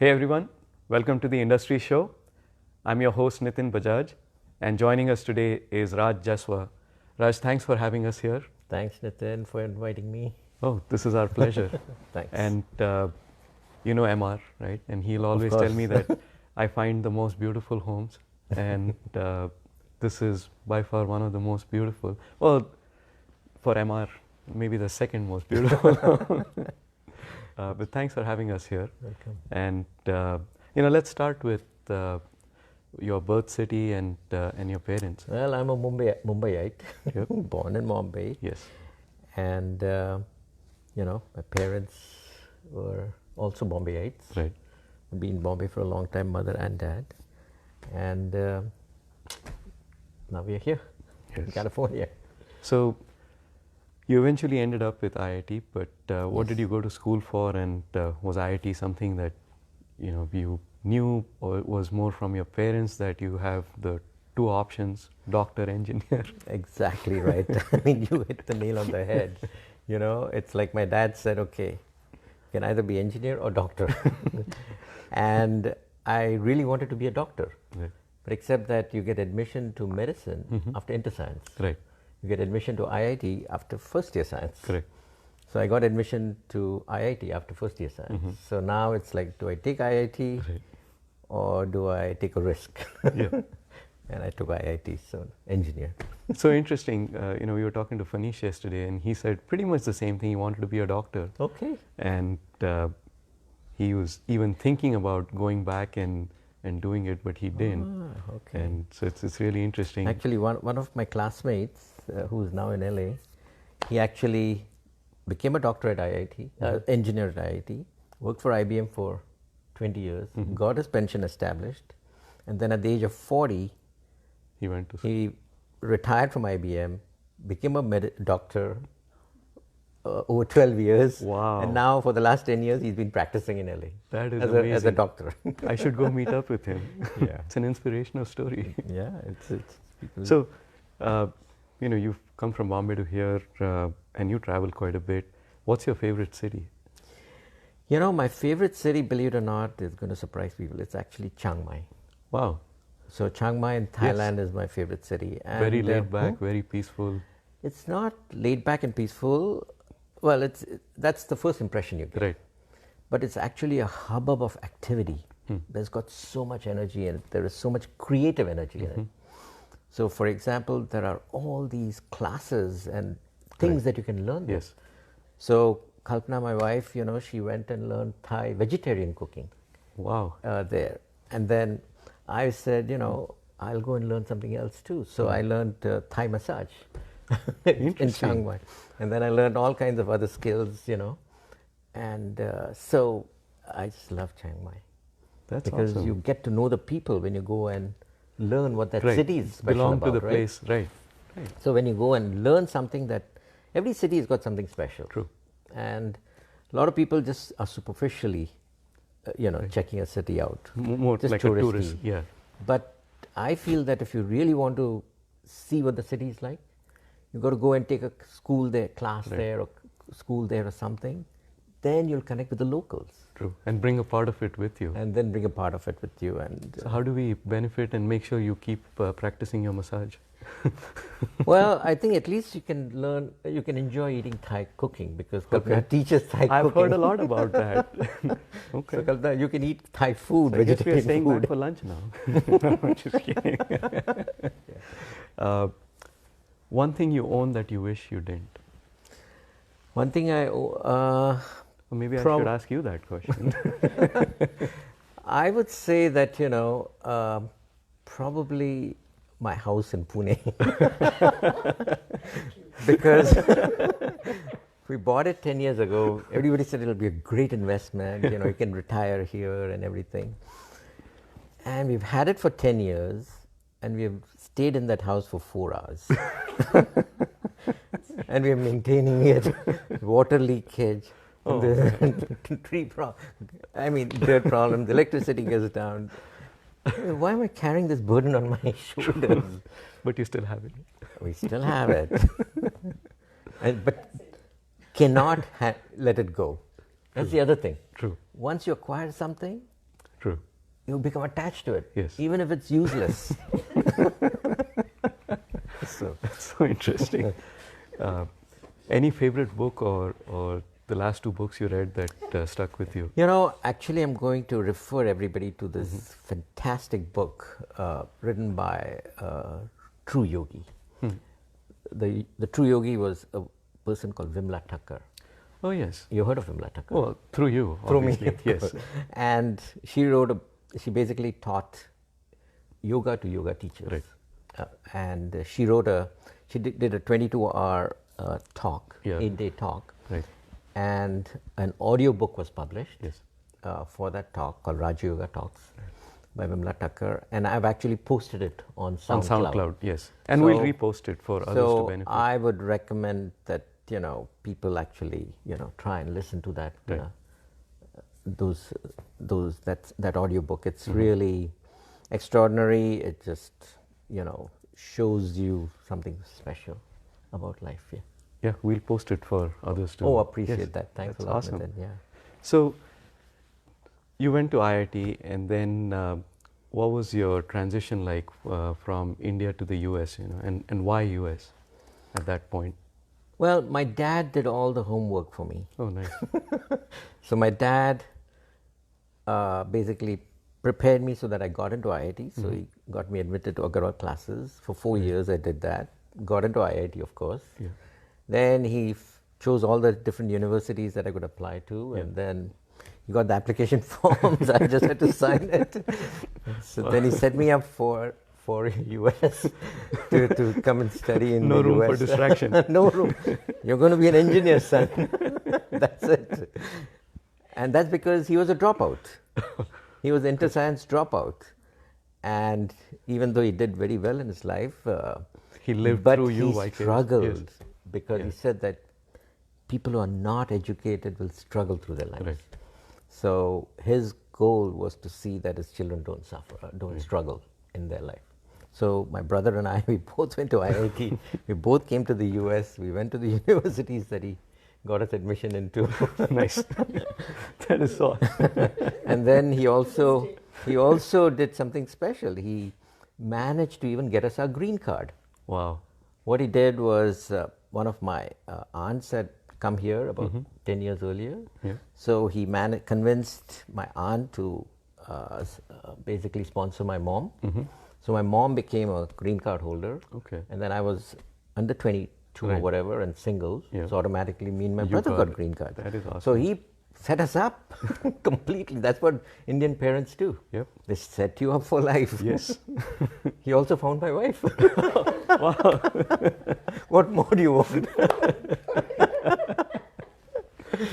Hey everyone, welcome to the Industry Show. I'm your host Nitin Bajaj, and joining us today is Raj Jaswa. Raj, thanks for having us here. Thanks, Nitin, for inviting me. Oh, this is our pleasure. Thanks. And you know MR, right? And he'll always tell me that I find the most beautiful homes, and this is by far one of the most beautiful. Well, for MR, maybe the second most beautiful. But thanks for having us here. Welcome. And let's start with your birth city and your parents. Well, I'm a Mumbaiite, Yep. born in Bombay. Yes. And, my parents were also Bombayites. Right. Been in Bombay for a long time, mother and dad. And now we are here in Yes. California. So you eventually ended up with IIT, but what did you go to school for, and was IIT something that you knew, or it was more from your parents that you have the two options, doctor, engineer? Exactly right. I mean, you hit the nail on the head. It's like my dad said, okay, you can either be engineer or doctor. And I really wanted to be a doctor. Right. But except that you get admission to medicine after inter-science. Right. You get admission to IIT after first year science. Correct. So I got admission to IIT after first year science. So now it's like, do I take IIT Right. or do I take a risk? Yeah. And I took IIT, so engineer. So interesting. We were talking to Fanish yesterday, and he said pretty much the same thing. He wanted to be a doctor. Okay. And he was even thinking about going back and doing it, but he didn't. Ah, okay. And so it's really interesting. Actually, one of my classmates, who's now in LA, he actually became a doctor at IIT, engineer at IIT, worked for IBM for 20 years, got his pension established, and then at the age of 40, He went to he retired from IBM, became a doctor over 12 years. Wow. And now for the last 10 years, he's been practicing in LA. That is as amazing. a doctor. I should go meet up with him. Yeah. It's an inspirational story. Yeah, it's people. So, you've come from Bombay to here, and you travel quite a bit. What's your favorite city? My favorite city, believe it or not, is going to surprise people. It's actually Chiang Mai. Wow. So Chiang Mai in Thailand is my favorite city. And Very laid back, very peaceful. It's not laid back and peaceful. Well, that's the first impression you get. Right. But it's actually a hubbub of activity. There's got so much energy in it. There is so much creative energy in it. So, for example, there are all these classes and things that you can learn there. Yes. So, Kalpana, my wife, she went and learned Thai vegetarian cooking. Wow. There. And then I said, I'll go and learn something else too. So I learned Thai massage in Chiang Mai. And then I learned all kinds of other skills, And so I just love Chiang Mai. That's because awesome. you get to know the people when you go and learn what that Right. city is special Belong about, to the right? place, right? So when you go and learn something that every city has got something special. True. And a lot of people just are superficially, checking a city out. More Just like touristy. a tourist. Yeah. But I feel that if you really want to see what the city is like, you've got to go and take a school there, class there, or school there or something. Then you'll connect with the locals. True. And bring a part of it with you. And then bring a part of it with you. And So how do we benefit and make sure you keep practicing your massage? well, I think at least you can enjoy eating Thai cooking because Kalpana teaches Thai cooking. I've heard a lot about that. Okay. So Kalpana, you can eat Thai food, So I guess we are vegetarian staying food. back for lunch now. I'm just kidding. One thing you own that you wish you didn't? One thing Or maybe I should ask you that question. I would say that, probably my house in Pune. Because we bought it 10 years ago. Everybody said it'll be a great investment. You can retire here and everything. And we've had it for 10 years and we've stayed in that house for 4 hours. And we're maintaining it, water leakage, tree problem. I mean, dirt problems, electricity goes down. Why am I carrying this burden on my shoulders? But you still have it. We still have it. But cannot let it go. That's the other thing. True. Once you acquire something, True. You become attached to it, Yes. even if it's useless. So that's so interesting. Any favorite book or the last two books you read that stuck with you? You know, actually, I'm going to refer everybody to this fantastic book written by True Yogi. The True Yogi was a person called Vimla Thakur. Oh yes. You heard of Vimla Thakur? Well, through you, Through me, obviously. Yes. And she basically taught yoga to yoga teachers. Right. And she did a 22-hour talk, 8-day talk. Right. And an audio book was published Yes. for that talk called Raj Yoga Talks by Vimla Thakur. And I've actually posted it on SoundCloud. On SoundCloud, yes. And we'll repost it for others to benefit. So I would recommend that, people actually, try and listen to that, Right. that audio book. It's really extraordinary. It just, shows you something special about life. Yeah. Yeah, we'll post it for others to. Oh, appreciate that. Thanks a lot. Awesome. Rajen. Yeah. So you went to IIT, and then what was your transition like from India to the US? And why US at that point? Well, my dad did all the homework for me. Oh, nice. So my dad basically prepared me so that I got into IIT. So he got me admitted to Agarwal classes. For 4 years I did that. Got into IIT, of course. Yeah. Then he chose all the different universities that I could apply to. And then he got the application forms. I just had to sign it. So then he set me up for US to come and study in the US. No room for distraction. No room. You're going to be an engineer, son. That's it. And that's because he was a dropout. He was an inter-science dropout. And even though he did very well in his life, he lived but through you. He struggled because he said that people who are not educated will struggle through their lives. Right. So his goal was to see that his children don't suffer, don't struggle in their life. So my brother and I, we both went to IIT. We both came to the US. We went to the universities that he got us admission into. Nice. That is so. And then he also did something special. He managed to even get us our green card. Wow. What he did was one of my aunts had come here about 10 years earlier. Yeah. So he convinced my aunt to basically sponsor my mom. So my mom became a green card holder. Okay. And then I was under 22 or whatever and single. Yeah. So automatically me and my brother got green card. That is awesome. So he set us up completely. That's what Indian parents do. Yep. They set you up for life. Yes. He also found my wife. Wow. What more do you want?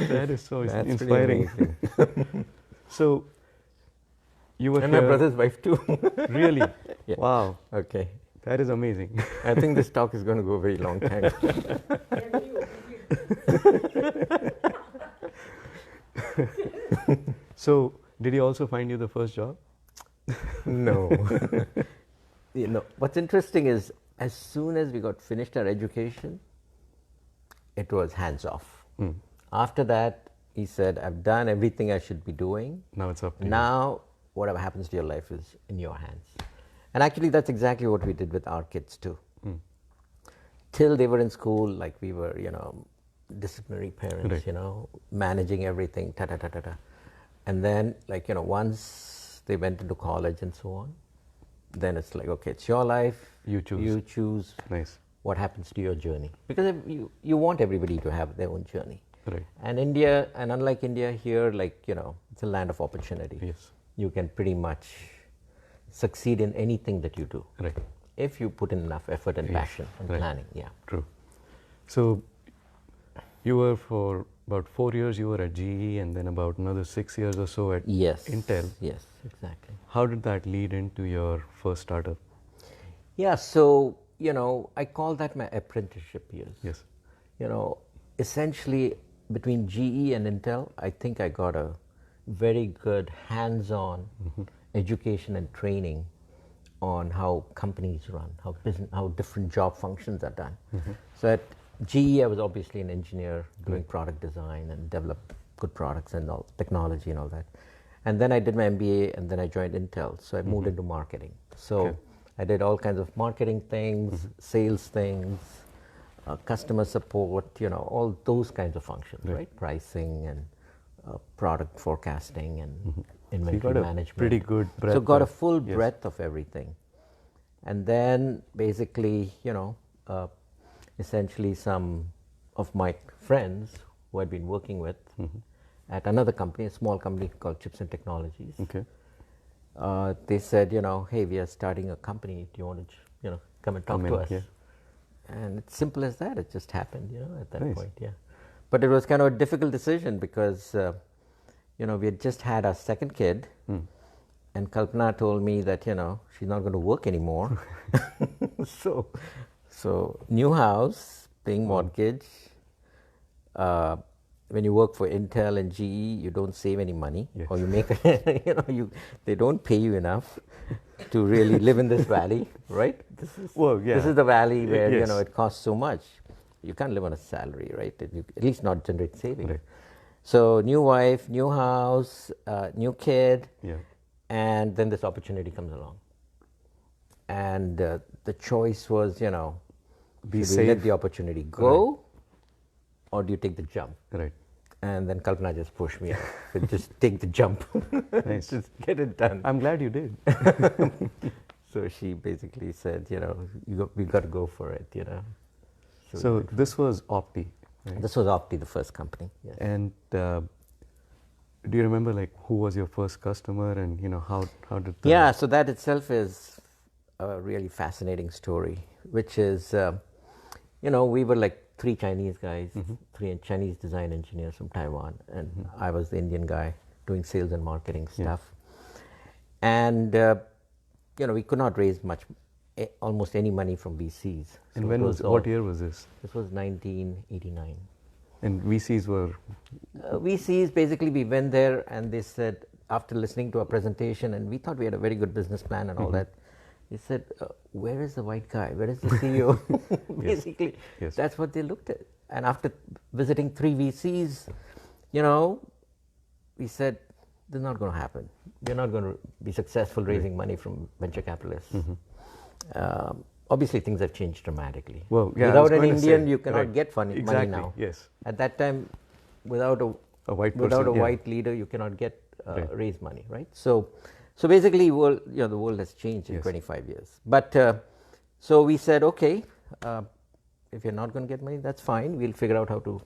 That is so That's inspiring. So you were and here. my brother's wife too. Really? Yeah. Wow. Okay. That is amazing. I think this talk is going to go a very long time. So did he also find you the first job? No. What's interesting is as soon as we got finished our education, it was hands off. After that, he said, I've done everything I should be doing. Now it's up to you. Now, whatever happens to your life is in your hands. And actually, that's exactly what we did with our kids too. Till they were in school, like we were, disciplinary parents, managing everything, ta-ta-ta-ta-ta. And then, once they went into college and so on, then it's like, okay, it's your life. You choose. You choose Nice. what happens to your journey. Because you want everybody to have their own journey. Right. And India, and unlike India here, it's a land of opportunity. Yes. You can pretty much succeed in anything that you do. Right. If you put in enough effort and passion and planning. Yeah. True. So you were for about 4 years you were at GE, and then about another 6 years or so at Intel. Yes, exactly. How did that lead into your first startup? Yeah, so, I call that my apprenticeship years. Yes. Essentially between GE and Intel, I think I got a very good hands-on education and training on how companies run, how different job functions are done. So at GE, I was obviously an engineer doing product design and develop good products and all technology and all that. And then I did my MBA, and then I joined Intel. So I moved into marketing. So I did all kinds of marketing things, sales things, customer support, all those kinds of functions, right? Pricing and product forecasting and inventory management. Pretty good breadth. So got a full breadth of everything. And then basically, essentially some of my friends who I'd been working with at another company, a small company called Chips and Technologies. Okay. They said, hey, we are starting a company. Do you want to, come and talk to us? Yeah. And it's simple as that. It just happened, at that point. Yeah. But it was kind of a difficult decision because, we had just had our second kid. And Kalpana told me that, she's not going to work anymore. So new house, paying mortgage. When you work for Intel and GE, you don't save any money, or you make, they don't pay you enough to really live in this valley, right? This is the valley where it costs so much. You can't live on a salary, right? At least not generate savings. Right. So new wife, new house, new kid, and then this opportunity comes along. And the choice was, should we let the opportunity go, or do you take the jump? Right. And then Kalpana just pushed me out. So just take the jump. Nice. Just get it done. I'm glad you did. So she basically said, we've got to go for it, So this was Opti, right? This was Opti, the first company. Yes. And do you remember who was your first customer and how did that? Yeah, so that itself is a really fascinating story, which is, we were like three Chinese guys, three Chinese design engineers from Taiwan, and I was the Indian guy doing sales and marketing stuff. And, we could not raise almost any money from VCs. So and what year was this? This was 1989. And VCs were? VCs, basically we went there and they said, after listening to our presentation, and we thought we had a very good business plan and all that, they said, where is the white guy? Where is the CEO? Basically, that's what they looked at. And after visiting three VCs, we said, this is not going to happen. We're not going to be successful raising money from venture capitalists. Obviously, things have changed dramatically. Well, without an Indian, you cannot get money now. Yes. At that time, without a white leader, you cannot get raise money, right? So basically, the world has changed in 25 years. But so we said, okay, if you're not going to get money, that's fine. We'll figure out how to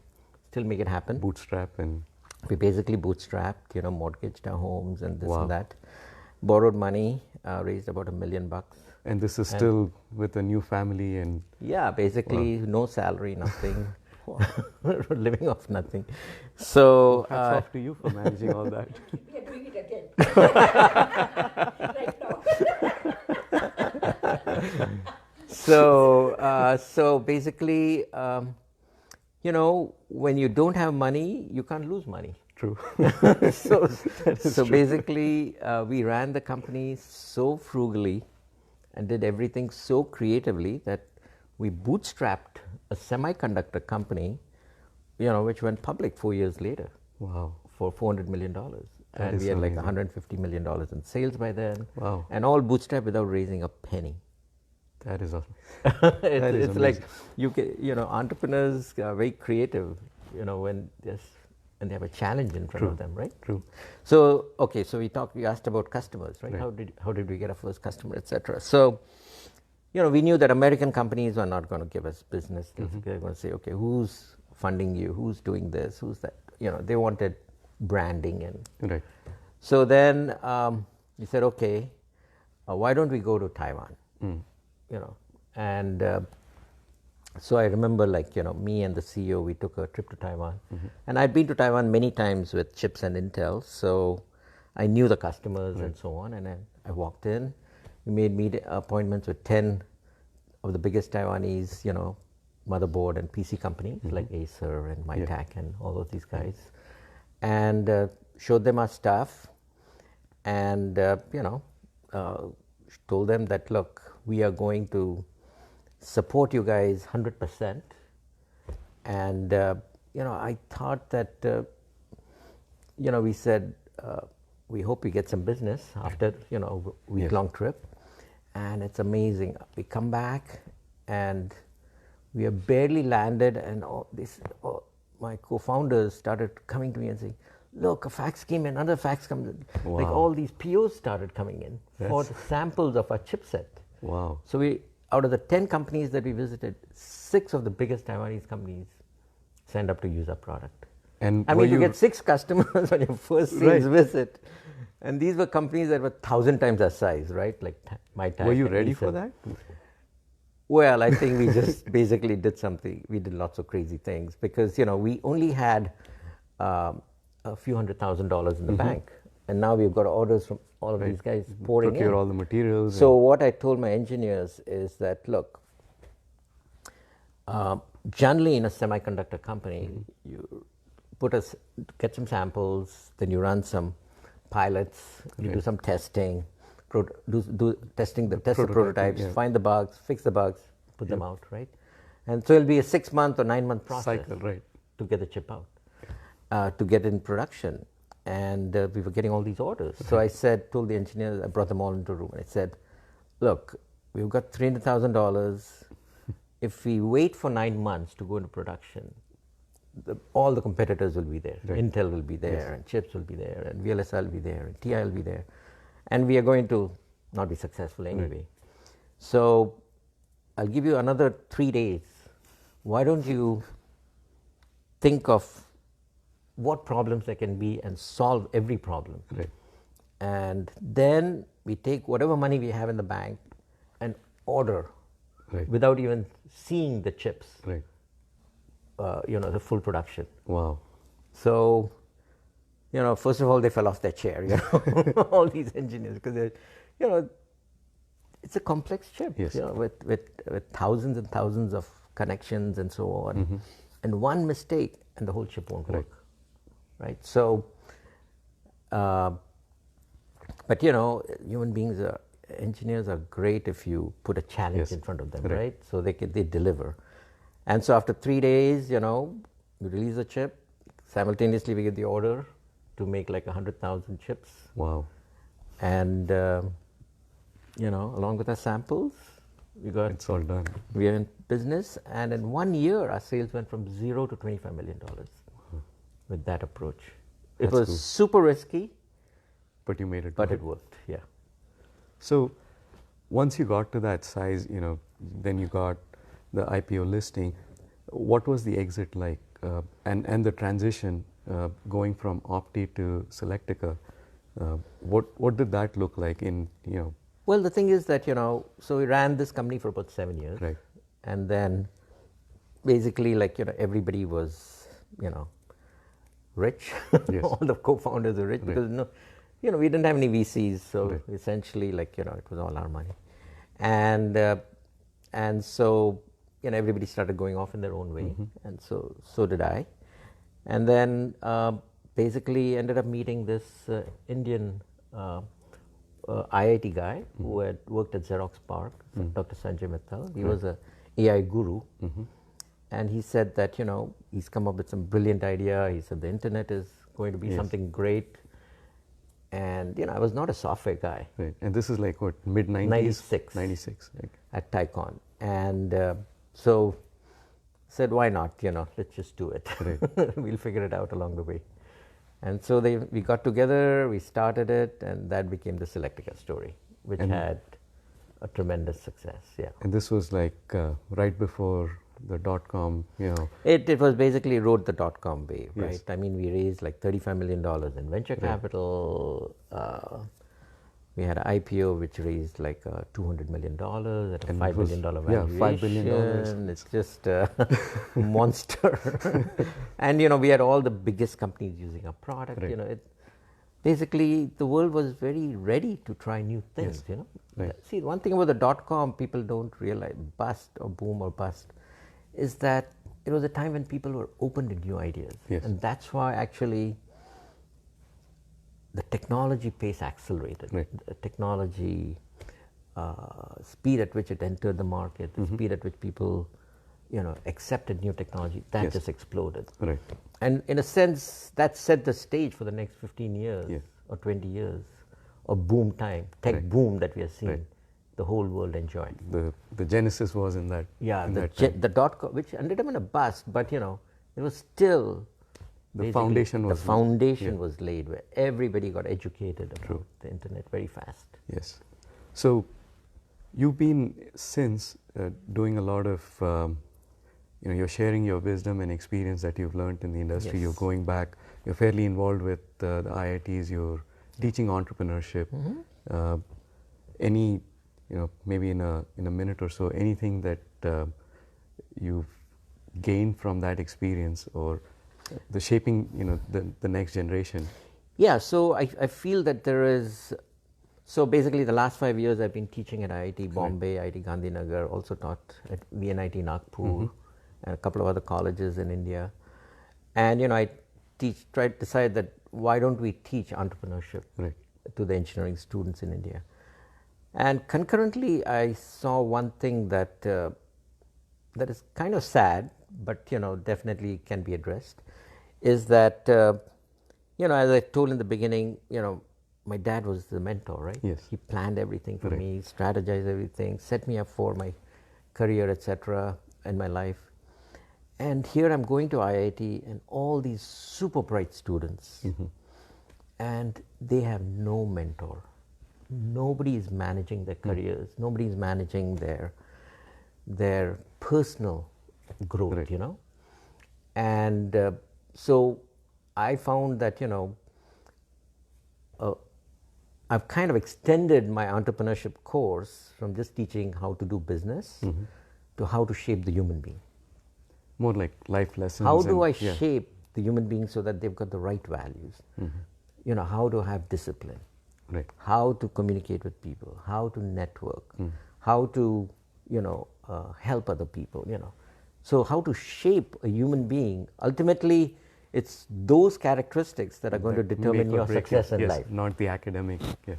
still make it happen. Bootstrap and we basically bootstrapped, mortgaged our homes and this and that. Borrowed money, raised about $1 million. And this is still with a new family and basically no salary, nothing. Living off nothing. So hats off to you for managing all that. We are doing it again. Right now. So basically, when you don't have money, you can't lose money. True. So basically, we ran the company so frugally and did everything so creatively that we bootstrapped a semiconductor company, which went public 4 years later. Wow. For $400 million. And we had like $150 million in sales by then. Wow. And all bootstrapped without raising a penny. That is awesome. It's like, entrepreneurs are very creative, when they have a challenge in front of them, right? True. So, okay, so we asked about customers, right? How did we get our first customer, etc. So, we knew that American companies are not going to give us business. They're going to say, okay, who's funding you? Who's doing this? Who's that? They wanted branding and. Right. So then we said, okay, why don't we go to Taiwan? And so I remember me and the CEO, we took a trip to Taiwan. And I'd been to Taiwan many times with Chips and Intel, so I knew the customers and so on. And then I walked in, we made appointments with 10 of the biggest Taiwanese, motherboard and PC companies like Acer and Mytek and all of these guys. And showed them our stuff and, told them that, look, we are going to support you guys 100%. And, I thought that, we said, we hope we get some business after, you know, a week-long trip. And it's amazing. We come back and we are barely landed, and my co-founders started coming to me and saying, look, a fax came in, another fax comes in. Wow. Like all these POs started coming in for the samples of our chipset. Wow. So out of the 10 companies that we visited, 6 of the biggest Taiwanese companies signed up to use our product. And I mean, you get 6 customers on your first sales visit. And these were companies that were 1,000 times our size, right? Like my time. Were you ready for that? Well, I think we just basically did something. We did lots of crazy things because, you know, we only had a few $100,000 in the bank. And now we've got orders from all of these guys pouring in. Procure all the materials. So what I told my engineers is that, look, generally in a semiconductor company, you get some samples, then you run some pilots, you do some testing, do testing, test the prototypes, find the bugs, fix the bugs, put them out, right? And so it'll be a 6-month or 9-month process cycle, right, to get the chip out, to get in production. And we were getting all these orders. So I told the engineers, I brought them all into a room, and I said, look, we've got $300,000. If we wait for 9 months to go into production, all the competitors will be there. Right. Intel will be there, and chips will be there, and VLSI will be there, and TI will be there. And we are going to not be successful anyway. Right. So I'll give you another 3 days. Why don't you think of what problems there can be and solve every problem? Right. And then we take whatever money we have in the bank and order without even seeing the chips. Right. You know, the full production. Wow. So, you know, first of all, they fell off their chair, you know, all these engineers, because they're, you know, it's a complex chip, you know, with thousands and thousands of connections and so on. And one mistake and the whole chip won't work, right? So, but you know, human beings engineers are great if you put a challenge in front of them, right? So they deliver. And so after 3 days, you know, we release the chip. Simultaneously, we get the order to make like 100,000 chips. Wow. And, you know, along with our samples, it's all done. We are in business. And in 1 year, our sales went from $0 to $25 million with that approach. It was super risky. But you made it. But it worked, yeah. So once you got to that size, you know, then you got the IPO listing. What was the exit like, and the transition going from Opti to Selectica? What did that look like in, you know? Well, the thing is that, you know, so we ran this company for about 7 years, right? And then basically, like, you know, everybody was, you know, rich. Yes. All the co-founders are rich because no, you know, we didn't have any VCs, so essentially, like, you know, it was all our money, and so, you know, everybody started going off in their own way, and so did I, and then basically ended up meeting this Indian IIT guy who had worked at Xerox PARC, Dr. Sanjay. He was a AI guru, and he said that, you know, he's come up with some brilliant idea. He said the internet is going to be something great, and, you know, I was not a software guy. Right, and this is like what, mid-90s? 96. 96, like. At Taikon, and so said, why not, you know, let's just do it. Right. We'll figure it out along the way. And so we got together, we started it, and that became the Selectica story, which had a tremendous success, And this was like right before the Dotcom, you know. It was basically rode the Dotcom wave, right? I mean, we raised like $35 million in venture capital. We had an IPO which raised like $200 million at a $5 billion valuation. $5 billion. It's just a monster. And, you know, we had all the biggest companies using our product. You know, basically the world was very ready to try new things, you know. See, one thing about the .com people don't realize, bust or boom or bust, is that it was a time when people were open to new ideas. And that's why actually the technology pace accelerated. The technology speed at which it entered the market, the speed at which people, you know, accepted new technology, that just exploded. And in a sense, that set the stage for the next 15 years or 20 years of boom time, tech boom that we are seeing, the whole world enjoying. The genesis was in that. Yeah, in the Dotcom, which ended up in a bust, but it was still the foundation was laid where everybody got educated about the internet very fast. Yes. So you've been since doing a lot of, you're sharing your wisdom and experience that you've learned in the industry. Yes. You're going back. You're fairly involved with the IITs. You're teaching entrepreneurship. Any, maybe in a minute or so, anything that you've gained from that experience or the shaping, the next generation? Yeah. So I feel that there is. So basically, the last 5 years I've been teaching at IIT Bombay, IIT Gandhinagar, also taught at VNIT Nagpur, and a couple of other colleges in India. And I decide that why don't we teach entrepreneurship to the engineering students in India? And concurrently, I saw one thing that is kind of sad, but definitely can be addressed, is that as I told in the beginning, my dad was the mentor, right? Yes. He planned everything for me, strategized everything, set me up for my career, etc., and my life. And here I'm going to IIT and all these super bright students, and they have no mentor. Nobody is managing their careers. Nobody is managing their personal growth, And so I found that, I've kind of extended my entrepreneurship course from just teaching how to do business to how to shape the human being. More like life lessons. How do I shape the human being so that they've got the right values? How to have discipline, how to communicate with people, how to network, how to, help other people, So how to shape a human being, ultimately, it's those characteristics that are going to determine your success in life. Not the academic. Yeah.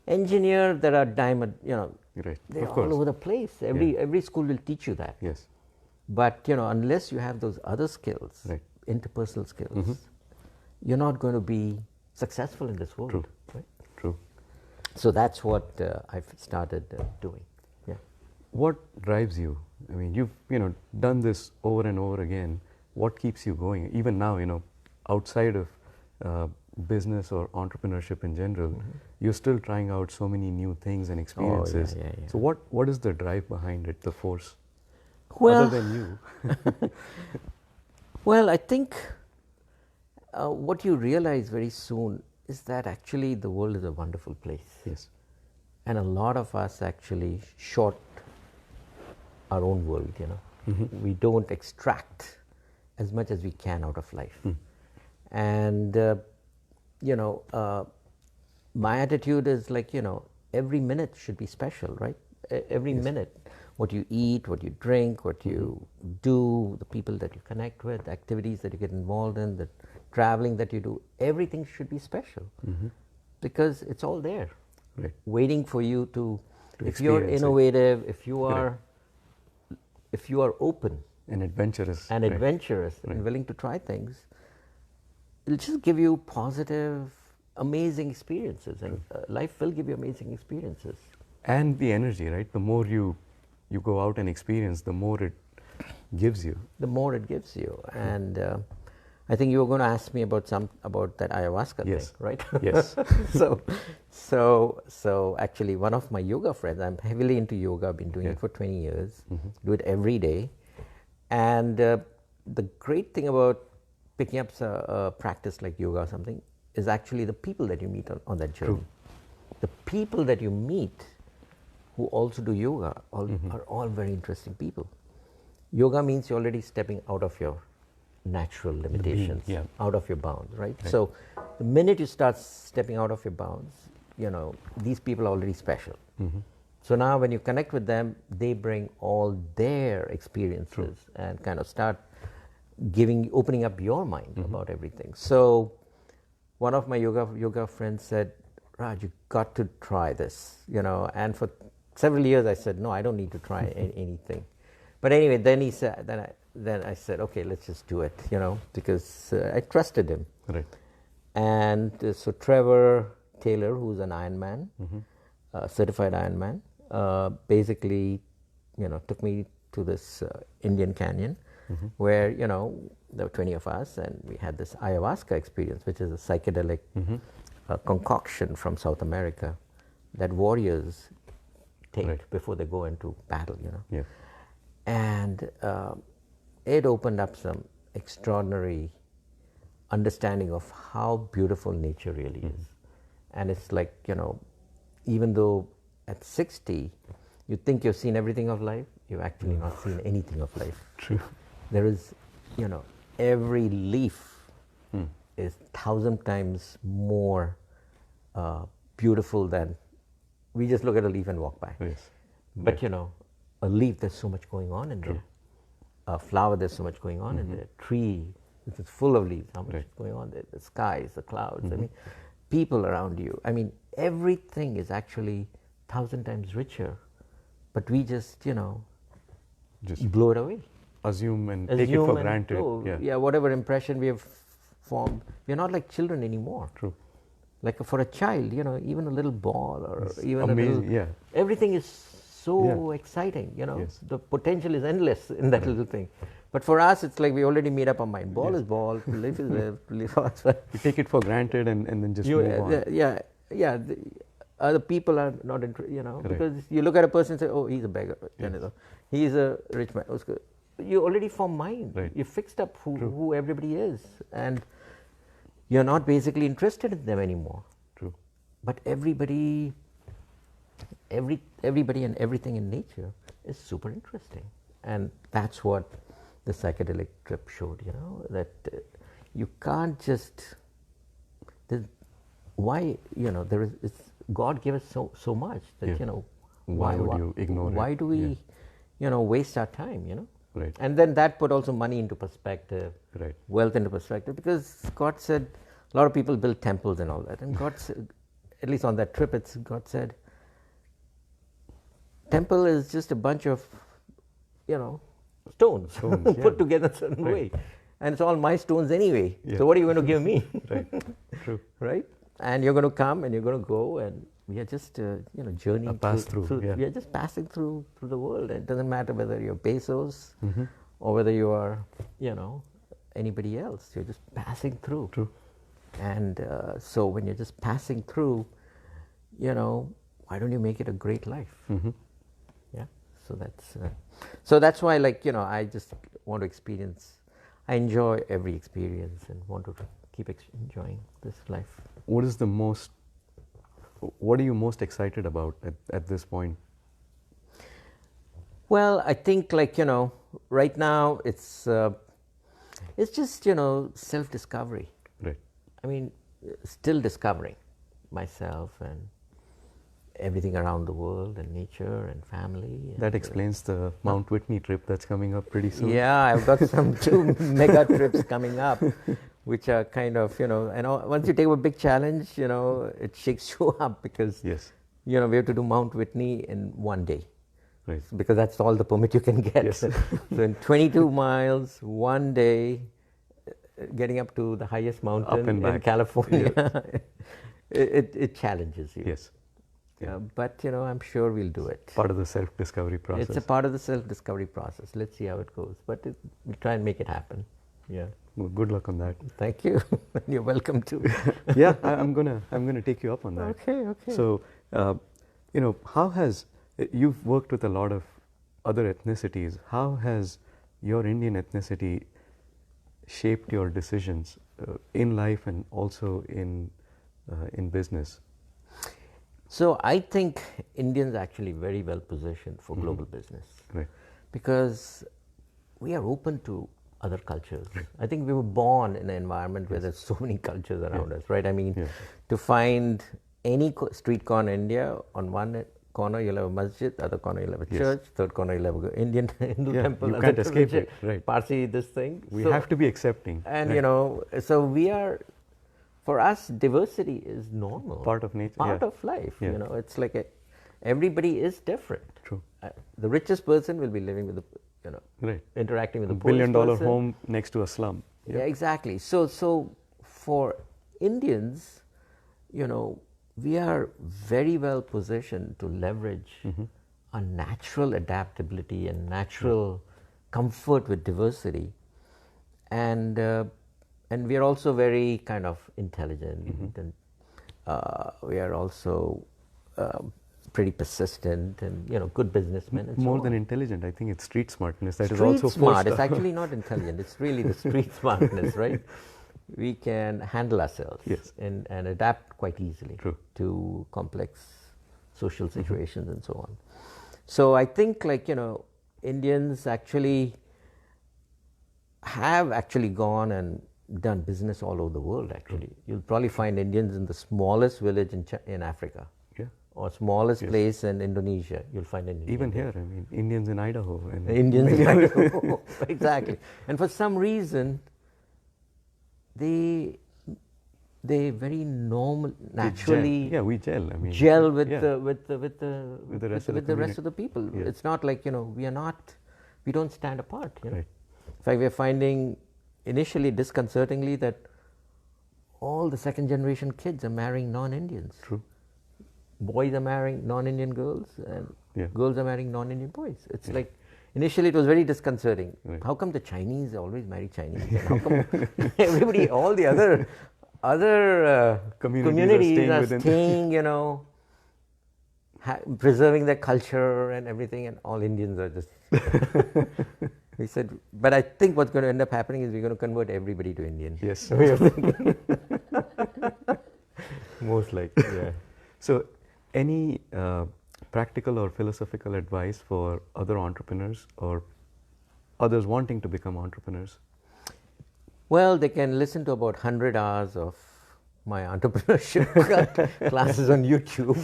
Engineer, there are diamond, they're all over the place. Every school will teach you that. Yes. But unless you have those other skills, interpersonal skills, you're not going to be successful in this world. True. Right? True. So that's what I've started doing. Yeah. What drives you? I mean, you've done this over and over again. What keeps you going? Even now, outside of business or entrepreneurship in general, you're still trying out so many new things and experiences. Yeah. So what is the drive behind it, the force? Well, other than you? Well, I think what you realize very soon is that actually the world is a wonderful place. Yes. And a lot of us actually short our own world, We don't extract as much as we can out of life. And, my attitude is like, every minute should be special, right? Every minute, what you eat, what you drink, what you do, the people that you connect with, the activities that you get involved in, the traveling that you do, everything should be special because it's all there, waiting for you to if you're innovative, if you are open and adventurous and willing to try things, it'll just give you positive, amazing experiences, and life will give you amazing experiences. And the energy, right? The more you go out and experience, the more it gives you. The more it gives you. And I think you were going to ask me about that ayahuasca thing, right? Yes. So actually, one of my yoga friends, I'm heavily into yoga. I've been doing it for 20 years. Do it every day. And the great thing about picking up a practice like yoga or something is actually the people that you meet on that journey. True. The people that you meet who also do yoga are all very interesting people. Yoga means you're already stepping out of your natural limitations, out of your bounds, right? So the minute you start stepping out of your bounds, these people are already special. So now when you connect with them, they bring all their experiences and kind of start opening up your mind about everything. So one of my yoga friends said, Raj, you got to try this, and for several years I said, no, I don't need to try anything. But anyway, then he said, then I said, okay, let's just do it, because I trusted him. Right. And so Trevor Taylor, who's an Ironman, certified Ironman, basically, took me to this Indian canyon where, there were 20 of us and we had this ayahuasca experience, which is a psychedelic concoction from South America that warriors take before they go into battle, Yeah. And it opened up some extraordinary understanding of how beautiful nature really is. And it's like, even though at 60, you think you've seen everything of life, you've actually not seen anything of life. True. There is, every leaf is 1,000 times more beautiful than we just look at a leaf and walk by. Yes. But a leaf, there's so much going on in there. A flower, there's so much going on in there. Tree, which is full of leaves, how much is going on there? The skies, the clouds, I mean, people around you. I mean, everything is actually 1,000 times richer. But we just, Just blow it away. assume and take it for granted. Whatever impression we have formed. We're not like children anymore. True. Like for a child, even a little ball or It's even amazing, a little, everything is so exciting, Yes. The potential is endless in that little thing. But for us, it's like we already made up our mind. Ball is ball, life is life, life outside. You take it for granted and then just move on. The other people are not, because you look at a person and say, oh, he's a beggar, he's a rich man. You already form mind. Right. You fixed up who everybody is. And you're not basically interested in them anymore. True. But everybody and everything in nature is super interesting. And that's what the psychedelic trip showed, that you can't just, why, God gave us so much that, Why would you ignore it? Why do we, waste our time, Right. And then that put also money into perspective, Right. wealth into perspective, because God said, a lot of people build temples and all that. And God said, at least on that trip, God said, temple is just a bunch of, stones put together a certain way. And it's all my stones anyway. Yeah. So what are you going to give me? Right. True. Right? And you're going to come and you're going to go, and we are just, journeying through. We are just passing through the world. And it doesn't matter whether you're Bezos or whether you are, anybody else. You're just passing through. True. And so when you're just passing through, why don't you make it a great life? Yeah. So that's why, I just want to experience. I enjoy every experience and want to keep enjoying this life. What are you most excited about at this point? Well, I think right now it's just, self-discovery. Right. I mean, still discovering myself and everything around the world and nature and family. That explains the Mount Whitney trip that's coming up pretty soon. Yeah, I've got some 2 mega trips coming up, which are kind of, and once you take a big challenge, it shakes you up because, we have to do Mount Whitney in 1 day. Right. Because that's all the permit you can get. Yes. So in 22 miles, 1 day, getting up to the highest mountain in California, it challenges you. Yes. But, I'm sure we'll do it. Part of the self-discovery process. It's a part of the self-discovery process. Let's see how it goes. But we'll try and make it happen. Yeah. Well, good luck on that. Thank you. You're welcome too. Yeah, I'm gonna take you up on that. Okay. So, how has you've worked with a lot of other ethnicities? How has your Indian ethnicity shaped your decisions in life and also in business? So I think Indians are actually very well positioned for global business. Right. Because we are open to other cultures. I think we were born in an environment where there's so many cultures around us, right? I mean, to find any street corner in India, on one corner you'll have a masjid, other corner you'll have a church, third corner you'll have a Hindu temple. You can't escape it, right? Parsi, this thing. We have to be accepting. And so we are, for us, diversity is normal. Part of nature. Part of life. It's like everybody is different. True. The richest person will be living with interacting with the $1 billion poorest person. home next to a slum. Yeah, exactly. So for Indians, we are very well positioned to leverage a natural adaptability and natural comfort with diversity, and we are also very kind of intelligent, and we are also pretty persistent, and good businessmen. And More so than on. intelligent, I think it's street smartness that Street is also smart. It's forced. actually not intelligent. It's really the street smartness, right? We can handle ourselves Yes. and adapt quite easily True. to complex social situations and so on. So I think Indians actually have gone and done business all over the world. Actually, you'll probably find Indians in the smallest village in Africa. Yeah. Or smallest place in Indonesia, you'll find an Indian. Even here, I mean, Indians in Idaho. And Indians in Idaho. Exactly. And for some reason, they very normal, naturally we gel. I mean, gel with yeah. the rest of the people. Yeah. It's not like we don't stand apart. Right. In fact, we're finding initially disconcertingly that all the second generation kids are marrying non-Indians. True. Boys are marrying non-Indian girls, and girls are marrying non-Indian boys. It's like, initially it was very disconcerting. Right. How come the Chinese always marry Chinese? And how come everybody, all the other communities are staying, preserving their culture and everything, and all Indians are just... We said, but I think what's going to end up happening is we're going to convert everybody to Indian. Yes. Most likely, yeah. So, any practical or philosophical advice for other entrepreneurs or others wanting to become entrepreneurs? Well, they can listen to about 100 hours of my entrepreneurship classes on YouTube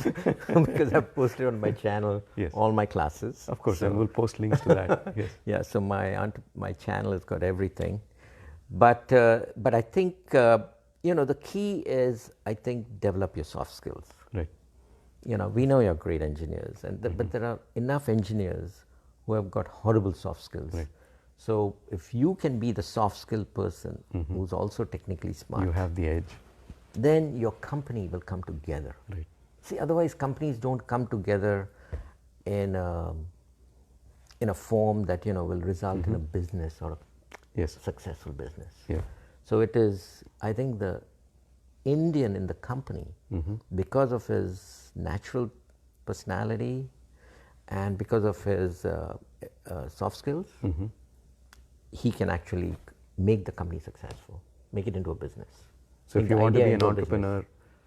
because I've posted on my channel all my classes. Of course, and we'll post links to that. Yes. Yeah, so my channel has got everything. But I think, the key is, I think, develop your soft skills. Right. We know you're great engineers, but there are enough engineers who have got horrible soft skills. Right. So if you can be the soft skill person who's also technically smart, You have the edge. then your company will come together. Right. See, otherwise companies don't come together in a form that will result in a business or a successful business. Yeah. So it is, I think, the Indian in the company, because of his natural personality and because of his soft skills, he can actually make the company successful, make it into a business. So if you want to be an entrepreneur,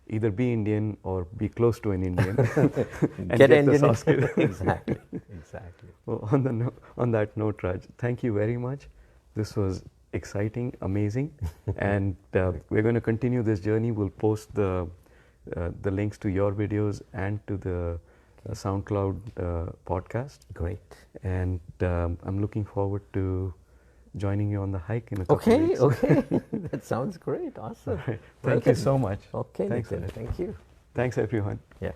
either be Indian or be close to an Indian and get the soft skills. Exactly. Well, on that note, Raj, thank you very much. This was exciting, amazing, and we're going to continue this journey. We'll post the links to your videos and to the SoundCloud podcast. Great. And I'm looking forward to joining you on the hike in a couple of weeks. Okay. That sounds great. Awesome. Right. Thank you so much. Okay, Thanks, Nitin. Thank you. Thanks, everyone. Yeah.